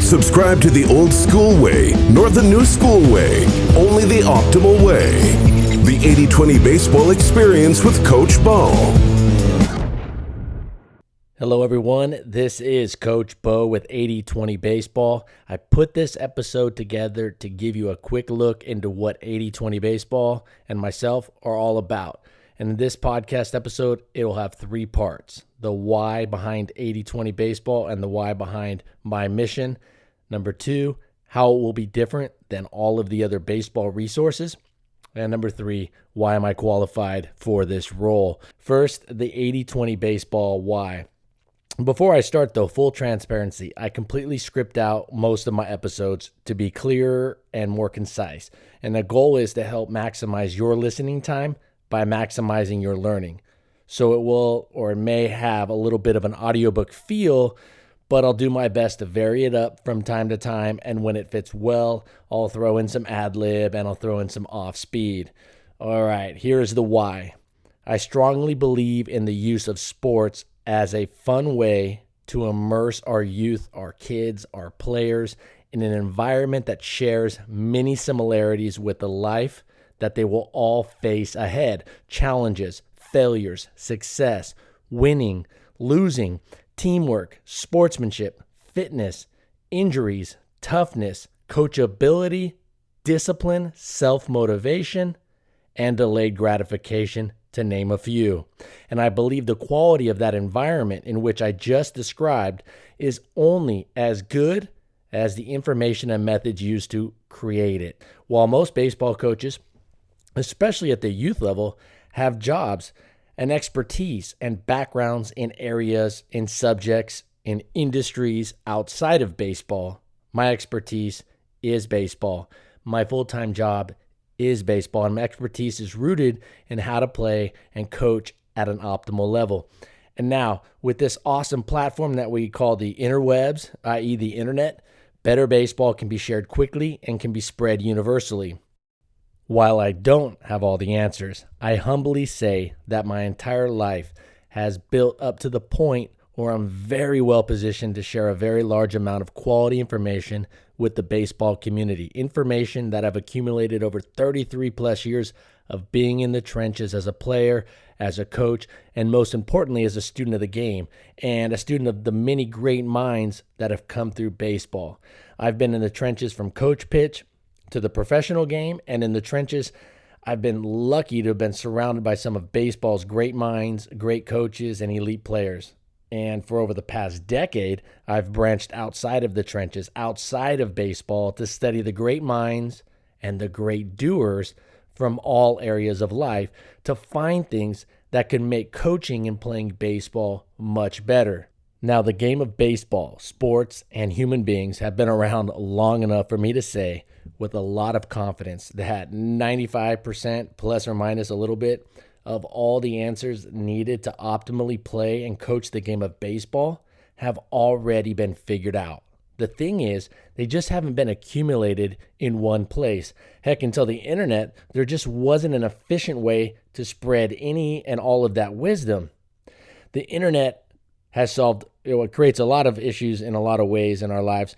Don't subscribe to the old school way, nor the new school way. Only the optimal way. The 80-20 Baseball Experience with Coach Bo. Hello everyone, this is Coach Bo with 80-20 Baseball. I put this episode together to give you a quick look into what 80-20 Baseball and myself are all about. And in this podcast episode, it will have three parts: the why behind 80-20 Baseball and the why behind my mission. Number two, how it will be different than all of the other baseball resources. And number three, why am I qualified for this role? First, the 80-20 Baseball why. Before I start, though, full transparency, I completely script out most of my episodes to be clearer and more concise. And the goal is to help maximize your listening time by maximizing your learning. So it will or it may have a little bit of an audiobook feel, but I'll do my best to vary it up from time to time. And when it fits well, I'll throw in some ad-lib and I'll throw in some off-speed. All right, here's the why. I strongly believe in the use of sports as a fun way to immerse our youth, our kids, our players in an environment that shares many similarities with the life that they will all face ahead. Challenges, failures, success, winning, losing, teamwork, sportsmanship, fitness, injuries, toughness, coachability, discipline, self-motivation, and delayed gratification, to name a few. And I believe the quality of that environment in which I just described is only as good as the information and methods used to create it. While most baseball coaches, especially at the youth level, have jobs and expertise and backgrounds in areas, in subjects, in industries outside of baseball, my expertise is baseball. My full-time job is baseball, and my expertise is rooted in how to play and coach at an optimal level. And now, with this awesome platform that we call the interwebs, i.e. the internet, better baseball can be shared quickly and can be spread universally. While I don't have all the answers, I humbly say that my entire life has built up to the point where I'm very well positioned to share a very large amount of quality information with the baseball community. Information that I've accumulated over 33 plus years of being in the trenches as a player, as a coach, and most importantly, as a student of the game and a student of the many great minds that have come through baseball. I've been in the trenches from coach pitch to the professional game, and in the trenches, I've been lucky to have been surrounded by some of baseball's great minds, great coaches, and elite players. And for over the past decade, I've branched outside of the trenches, outside of baseball, to study the great minds and the great doers from all areas of life to find things that can make coaching and playing baseball much better. Now, the game of baseball, sports, and human beings have been around long enough for me to say with a lot of confidence that 95% plus or minus a little bit of all the answers needed to optimally play and coach the game of baseball have already been figured out. The thing is, they just haven't been accumulated in one place. Heck, until the internet, there just wasn't an efficient way to spread any and all of that wisdom. The internet has solved, it creates a lot of issues in a lot of ways in our lives,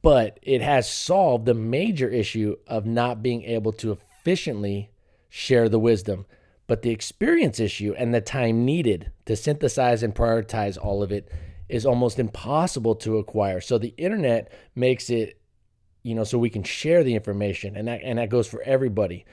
but it has solved the major issue of not being able to efficiently share the wisdom. But the experience issue and the time needed to synthesize and prioritize all of it is almost impossible to acquire. So the internet makes it, so we can share the information, and that goes for everybody.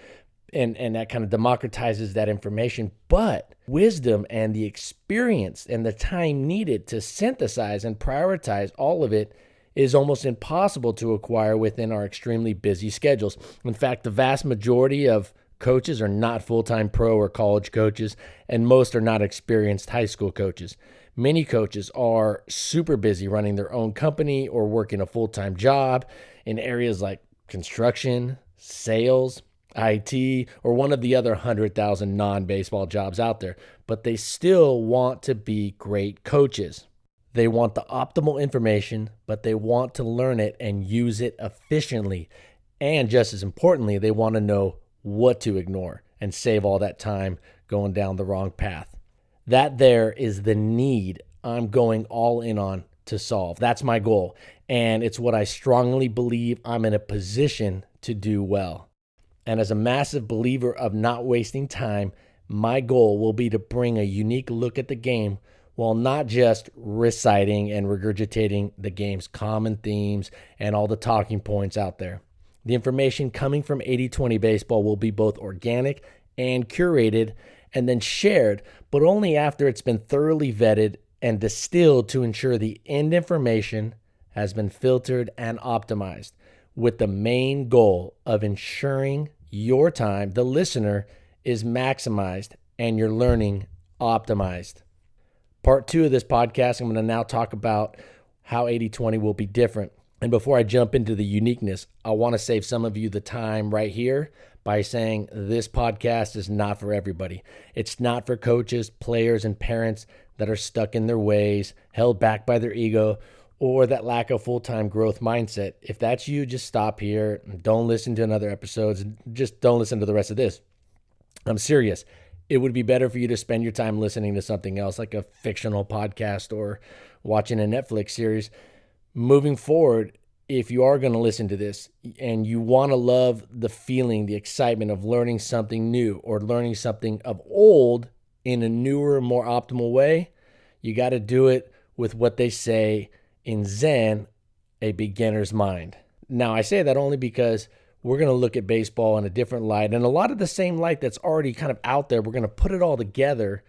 And that kind of democratizes that information. But wisdom and the experience and the time needed to synthesize and prioritize all of it is almost impossible to acquire within our extremely busy schedules. In fact, the vast majority of coaches are not full-time pro or college coaches, and most are not experienced high school coaches. Many coaches are super busy running their own company or working a full-time job in areas like construction, sales, IT, or one of the other 100,000 non-baseball jobs out there, but they still want to be great coaches. They want the optimal information, but they want to learn it and use it efficiently. And just as importantly, they want to know what to ignore and save all that time going down the wrong path. That there is the need I'm going all in on to solve. That's my goal. And it's what I strongly believe I'm in a position to do well. And as a massive believer of not wasting time, my goal will be to bring a unique look at the game while not just reciting and regurgitating the game's common themes and all the talking points out there. The information coming from 80/20 Baseball will be both organic and curated and then shared, but only after it's been thoroughly vetted and distilled to ensure the end information has been filtered and optimized, with the main goal of ensuring your time, the listener, is maximized and your learning optimized. Part 2 of this podcast, I'm going to now talk about how 80/20 will be different. And before I jump into the uniqueness, I want to save some of you the time right here by saying this podcast is not for everybody. It's not for coaches, players, and parents that are stuck in their ways, held back by their ego, or that lack of full-time growth mindset. If that's you, just stop here. Don't listen to another episodes. Just don't listen to the rest of this. I'm serious. It would be better for you to spend your time listening to something else, like a fictional podcast or watching a Netflix series. Moving forward, if you are going to listen to this and you want to love the feeling, the excitement of learning something new or learning something of old in a newer, more optimal way, you got to do it with what they say in Zen, a beginner's mind. Now, I say that only because we're going to look at baseball in a different light, and a lot of the same light that's already kind of out there. We're going to put it all together,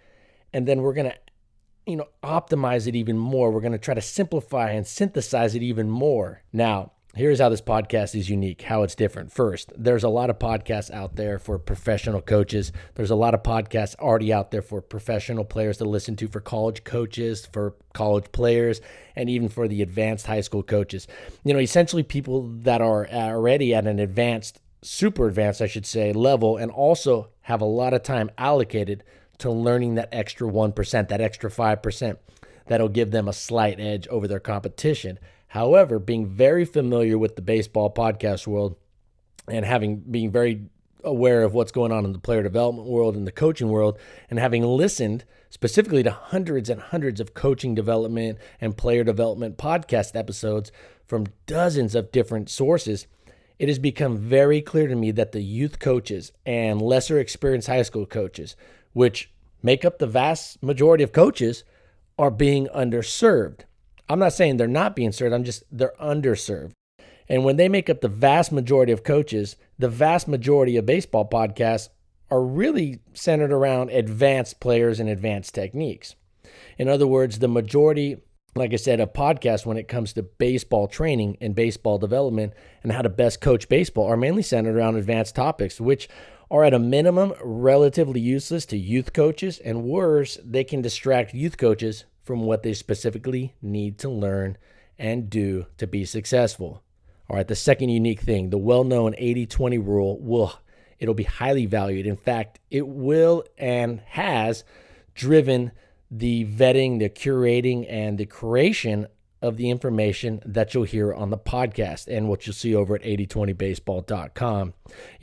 and then we're going to optimize it even more. We're going to try to simplify and synthesize it even more. Now, here's how this podcast is unique, how it's different. First, there's a lot of podcasts out there for professional coaches. There's a lot of podcasts already out there for professional players to listen to, for college coaches, for college players, and even for the advanced high school coaches. Essentially people that are already at an advanced, super advanced, I should say, level, and also have a lot of time allocated to learning that extra 1%, that extra 5%, that'll give them a slight edge over their competition. However, being very familiar with the baseball podcast world and being very aware of what's going on in the player development world and the coaching world, and having listened specifically to hundreds and hundreds of coaching development and player development podcast episodes from dozens of different sources, it has become very clear to me that the youth coaches and lesser experienced high school coaches, which make up the vast majority of coaches, are being underserved. I'm not saying they're not being served, they're underserved. And when they make up the vast majority of coaches, the vast majority of baseball podcasts are really centered around advanced players and advanced techniques. In other words, the majority, like I said, of podcasts when it comes to baseball training and baseball development and how to best coach baseball are mainly centered around advanced topics, which are at a minimum relatively useless to youth coaches, and worse, they can distract youth coaches from what they specifically need to learn and do to be successful. All right, the second unique thing, the well-known 80/20 rule, it'll be highly valued. In fact, it will and has driven the vetting, the curating, and the creation of the information that you'll hear on the podcast and what you'll see over at 8020baseball.com.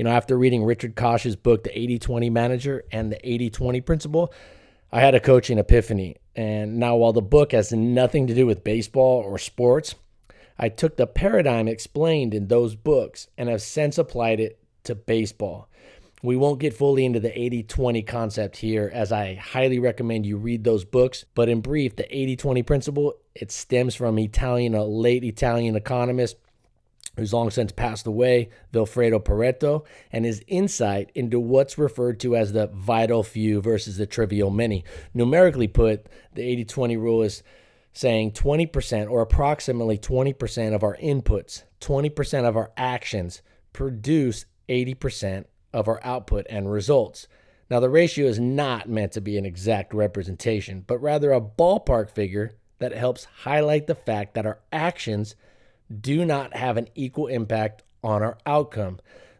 After reading Richard Koch's book, The 80/20 Manager and the 80/20 Principle, I had a coaching epiphany. And now, while the book has nothing to do with baseball or sports, I took the paradigm explained in those books and have since applied it to baseball. We won't get fully into the 80/20 concept here, as I highly recommend you read those books. But in brief, the 80/20 principle, it stems from a late Italian economist who's long since passed away, Vilfredo Pareto, and his insight into what's referred to as the vital few versus the trivial many. Numerically put, the 80/20 rule is saying 20% or approximately 20% of our inputs, 20% of our actions produce 80% of our output and results. Now, the ratio is not meant to be an exact representation, but rather a ballpark figure that helps highlight the fact that our actions do not have an equal impact on our outcome.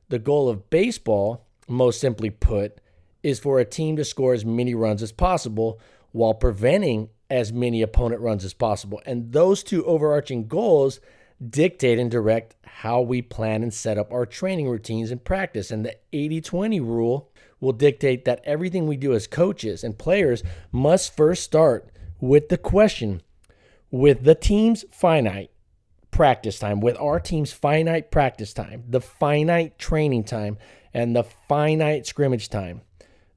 The goal of baseball, most simply put, is for a team to score as many runs as possible while preventing as many opponent runs as possible. And those two overarching goals dictate and direct how we plan and set up our training routines and practice. And the 80/20 rule will dictate that everything we do as coaches and players must first start with the question, With the team's finite practice time, with our team's finite practice time, the finite training time, and the finite scrimmage time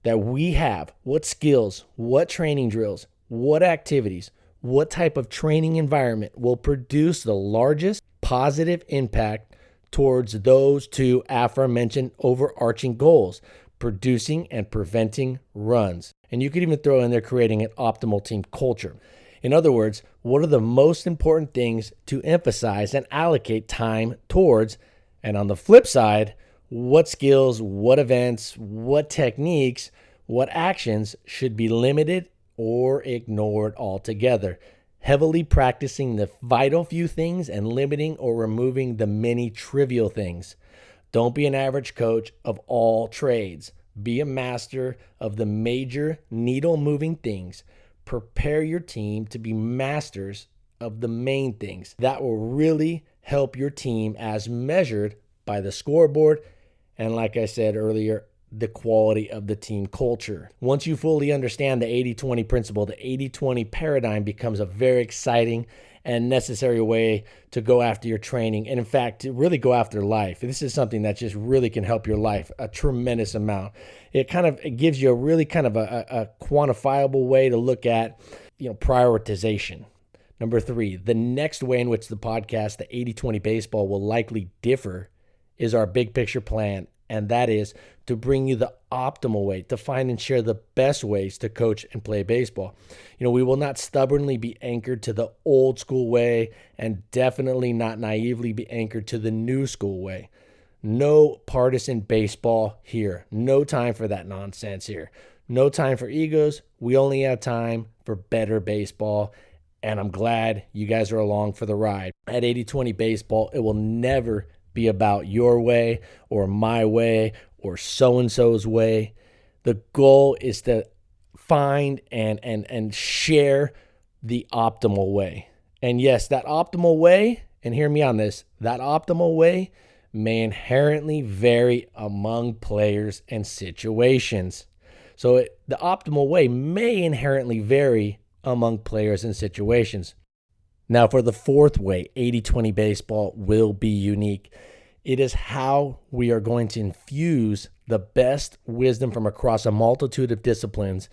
that we have, what skills, what training drills, what activities, what type of training environment will produce the largest positive impact towards those two aforementioned overarching goals, producing and preventing runs. And you could even throw in there creating an optimal team culture. In other words, what are the most important things to emphasize and allocate time towards? And on the flip side, what skills, what events, what techniques, what actions should be limited or ignored altogether? Heavily practicing the vital few things and limiting or removing the many trivial things. Don't be an average coach of all trades. Be a master of the major needle-moving things. Prepare your team to be masters of the main things. That will really help your team as measured by the scoreboard and, like I said earlier, the quality of the team culture. Once you fully understand the 80-20 principle, the 80-20 paradigm becomes a very exciting and necessary way to go after your training, and in fact, to really go after life. This is something that just really can help your life a tremendous amount. It gives you a really kind of a quantifiable way to look at, prioritization. Number 3, the next way in which the podcast, the 80-20 baseball, will likely differ is our big picture plan. And that is to bring you the optimal way, to find and share the best ways to coach and play baseball. We will not stubbornly be anchored to the old school way, and definitely not naively be anchored to the new school way. No partisan baseball here. No time for that nonsense here. No time for egos. We only have time for better baseball. And I'm glad you guys are along for the ride. At 80-20 baseball, it will never be about your way or my way or so-and-so's way. The goal is to find and share the optimal way. And yes, that optimal way, and hear me on this, that optimal way may inherently vary among players and situations. So the optimal way may inherently vary among players and situations. Now, for the fourth way, 80-20 baseball will be unique. It is how we are going to infuse the best wisdom from across a multitude of disciplines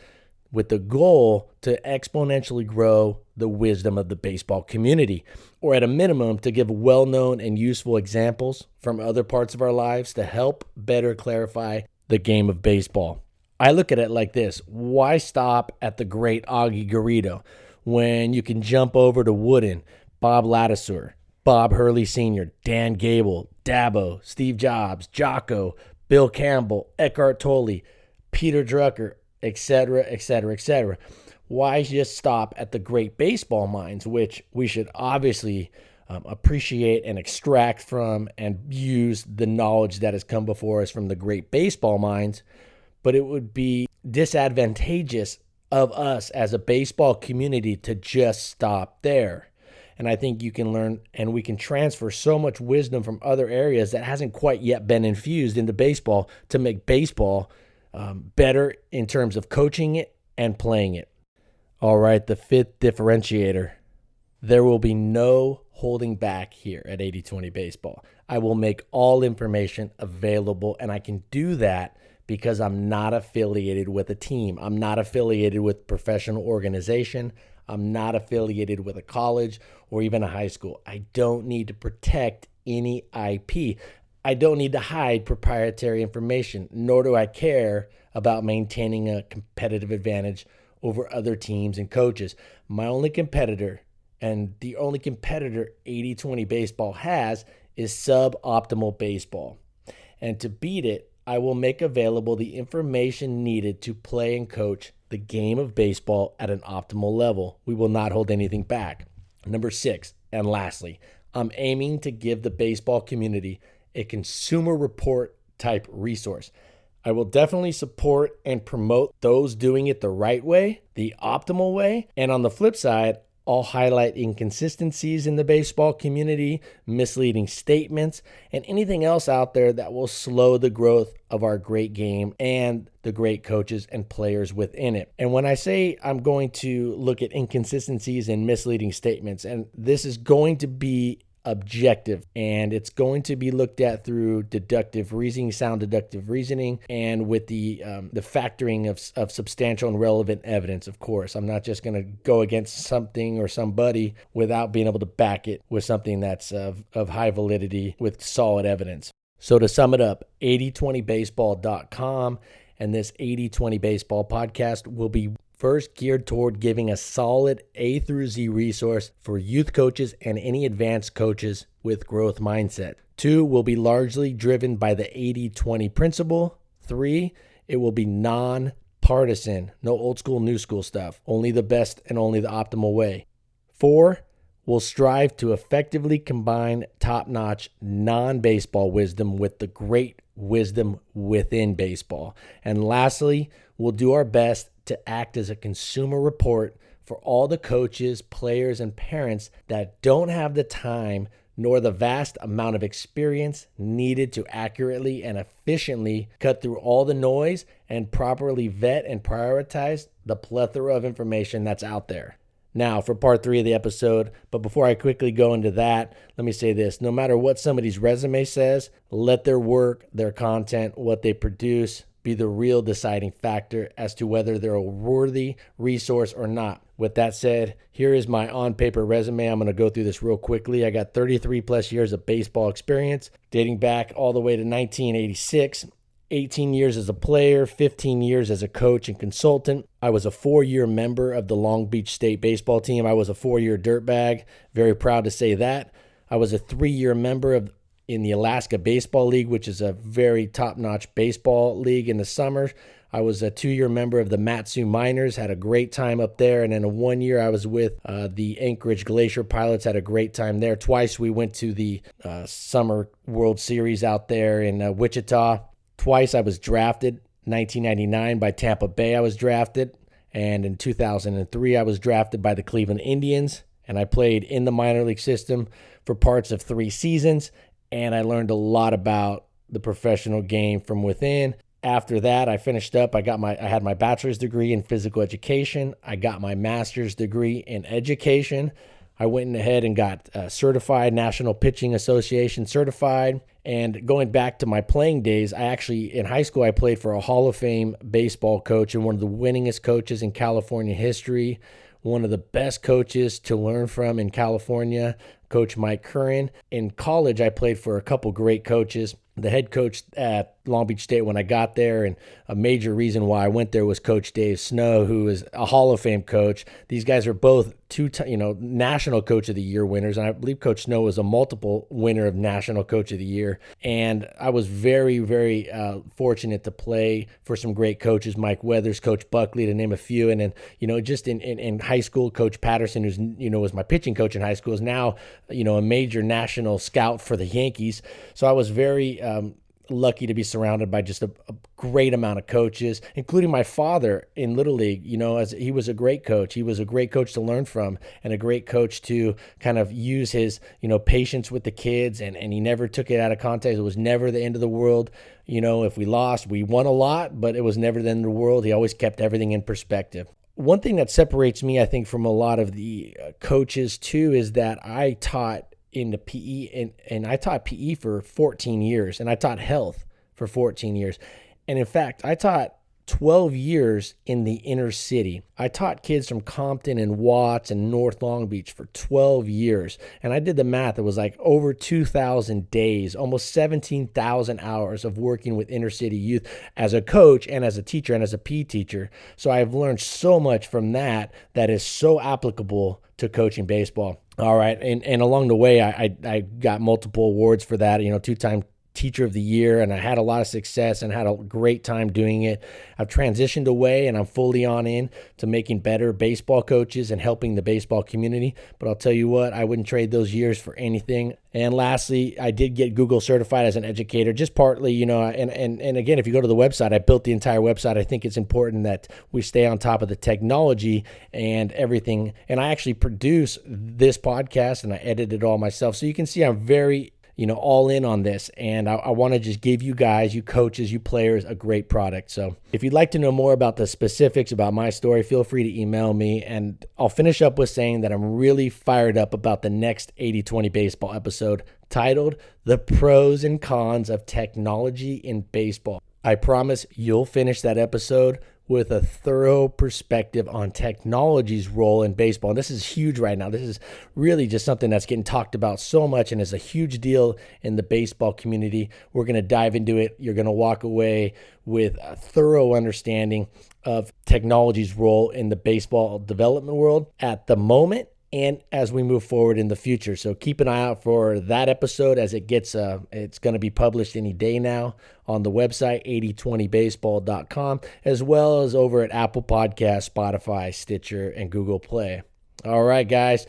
with the goal to exponentially grow the wisdom of the baseball community, or at a minimum, to give well-known and useful examples from other parts of our lives to help better clarify the game of baseball. I look at it like this. Why stop at the great Augie Garrido when you can jump over to Wooden, Bob Ladouceur, Bob Hurley Sr., Dan Gable, Dabo, Steve Jobs, Jocko, Bill Campbell, Eckhart Tolle, Peter Drucker, etc., etc., etc. Why just stop at the great baseball minds, which we should obviously appreciate and extract from and use the knowledge that has come before us from the great baseball minds, but it would be disadvantageous of us as a baseball community to just stop there. And I think you can learn and we can transfer so much wisdom from other areas that hasn't quite yet been infused into baseball to make baseball better in terms of coaching it and playing it. All right, the fifth differentiator. There will be no holding back here at 80-20 Baseball. I will make all information available, and I can do that because I'm not affiliated with a team. I'm not affiliated with a professional organization. I'm not affiliated with a college or even a high school. I don't need to protect any IP. I don't need to hide proprietary information, nor do I care about maintaining a competitive advantage over other teams and coaches. My only competitor, and the only competitor 80-20 Baseball has, is suboptimal baseball. And to beat it, I will make available the information needed to play and coach the game of baseball at an optimal level. We will not hold anything back. Number 6, and lastly, I'm aiming to give the baseball community a consumer report type resource. I will definitely support and promote those doing it the right way, the optimal way. And on the flip side, I'll highlight inconsistencies in the baseball community, misleading statements, and anything else out there that will slow the growth of our great game and the great coaches and players within it. And when I say I'm going to look at inconsistencies and misleading statements, and this is going to be objective, and it's going to be looked at through deductive reasoning, sound deductive reasoning, and with the factoring of substantial and relevant evidence. Of course, I'm not just going to go against something or somebody without being able to back it with something that's of high validity with solid evidence. So to sum it up, 8020baseball.com and this 8020 Baseball podcast will be first geared toward giving a solid A through Z resource for youth coaches and any advanced coaches with growth mindset. 2 will be largely driven by the 80-20 principle. 3, it will be non-partisan, no old school, new school stuff, only the best and only the optimal way. 4, will strive to effectively combine top-notch non-baseball wisdom with the great wisdom within baseball. And lastly, we'll do our best to act as a consumer report for all the coaches, players, and parents that don't have the time nor the vast amount of experience needed to accurately and efficiently cut through all the noise and properly vet and prioritize the plethora of information that's out there. Now, for part 3 of the episode, but before I quickly go into that, let me say this. No matter what somebody's resume says, let their work, their content, what they produce, be the real deciding factor as to whether they're a worthy resource or not. With that said, here is my on-paper resume. I'm going to go through this real quickly. I got 33 plus years of baseball experience, dating back all the way to 1986. 18 years as a player, 15 years as a coach and consultant. I was a 4-year member of the Long Beach State baseball team. I was a 4-year dirtbag. Very proud to say that. I was a 3-year member in the Alaska Baseball League, which is a very top-notch baseball league in the summer. I was a 2-year member of the Matsu Miners, had a great time up there. And then a 1 year I was with the Anchorage Glacier Pilots, had a great time there. Twice we went to the Summer World Series out there in Wichita. Twice I was drafted. 1999 by Tampa Bay I was drafted. And in 2003 I was drafted by the Cleveland Indians. And I played in the minor league system for parts of 3 seasons. And I learned a lot about the professional game from within. After that, I finished up. I had my bachelor's degree in physical education. I got my master's degree in education. I went ahead and got certified, National Pitching Association certified. And going back to my playing days, in high school, I played for a Hall of Fame baseball coach and one of the winningest coaches in California history, one of the best coaches to learn from in California, Coach Mike Curran. In college, I played for a couple great coaches. The head coach at Long Beach State when I got there, and a major reason why I went there was Coach Dave Snow, who is a Hall of Fame coach. These guys are both National Coach of the Year winners, and I believe Coach Snow was a multiple winner of National Coach of the Year. And I was very, very fortunate to play for some great coaches, Mike Weathers, Coach Buckley, to name a few. And then, just in high school, Coach Patterson, who's, was my pitching coach in high school, is now, a major national scout for the Yankees. So I was very lucky to be surrounded by just a great amount of coaches, including my father in Little League, as he was a great coach. He was a great coach to learn from and a great coach to kind of use his, patience with the kids. And he never took it out of context. It was never the end of the world. If we lost, we won a lot, but it was never the end of the world. He always kept everything in perspective. One thing that separates me, I think, from a lot of the coaches too, is that I taught in the PE and I taught PE for 14 years and I taught health for 14 years. And in fact, I taught 12 years in the inner city. I taught kids from Compton and Watts and North Long Beach for 12 years. And I did the math. It was like over 2,000 days, almost 17,000 hours of working with inner city youth as a coach and as a teacher and as a PE teacher. So I've learned so much from that is so applicable to coaching baseball. All right. And along the way, I got multiple awards for that, 2-time teacher of the year, and I had a lot of success and had a great time doing it. I've transitioned away, and I'm fully on in to making better baseball coaches and helping the baseball community. But I'll tell you what, I wouldn't trade those years for anything. And lastly, I did get Google certified as an educator, just partly, and again, if you go to the website, I built the entire website. I think it's important that we stay on top of the technology and everything. And I actually produce this podcast and I edit it all myself. So you can see I'm very all in on this. And I want to just give you guys, you coaches, you players, a great product. So if you'd like to know more about the specifics about my story, feel free to email me. And I'll finish up with saying that I'm really fired up about the next 80-20 baseball episode titled The Pros and Cons of Technology in Baseball. I promise you'll finish that episode with a thorough perspective on technology's role in baseball. And this is huge right now. This is really just something that's getting talked about so much and is a huge deal in the baseball community. We're going to dive into it. You're going to walk away with a thorough understanding of technology's role in the baseball development world at the moment and as we move forward in the future. So keep an eye out for that episode as it gets, it's going to be published any day now on the website, 8020baseball.com, as well as over at Apple Podcasts, Spotify, Stitcher, and Google Play. All right, guys,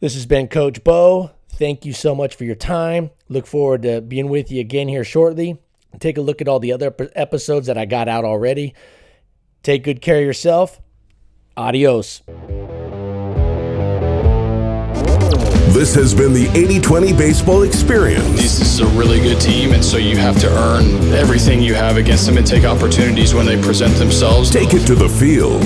this has been Coach Bo. Thank you so much for your time. Look forward to being with you again here shortly. Take a look at all the other episodes that I got out already. Take good care of yourself. Adios. This has been the 80-20 Baseball Experience. This is a really good team, and so you have to earn everything you have against them and take opportunities when they present themselves. Take it to the field.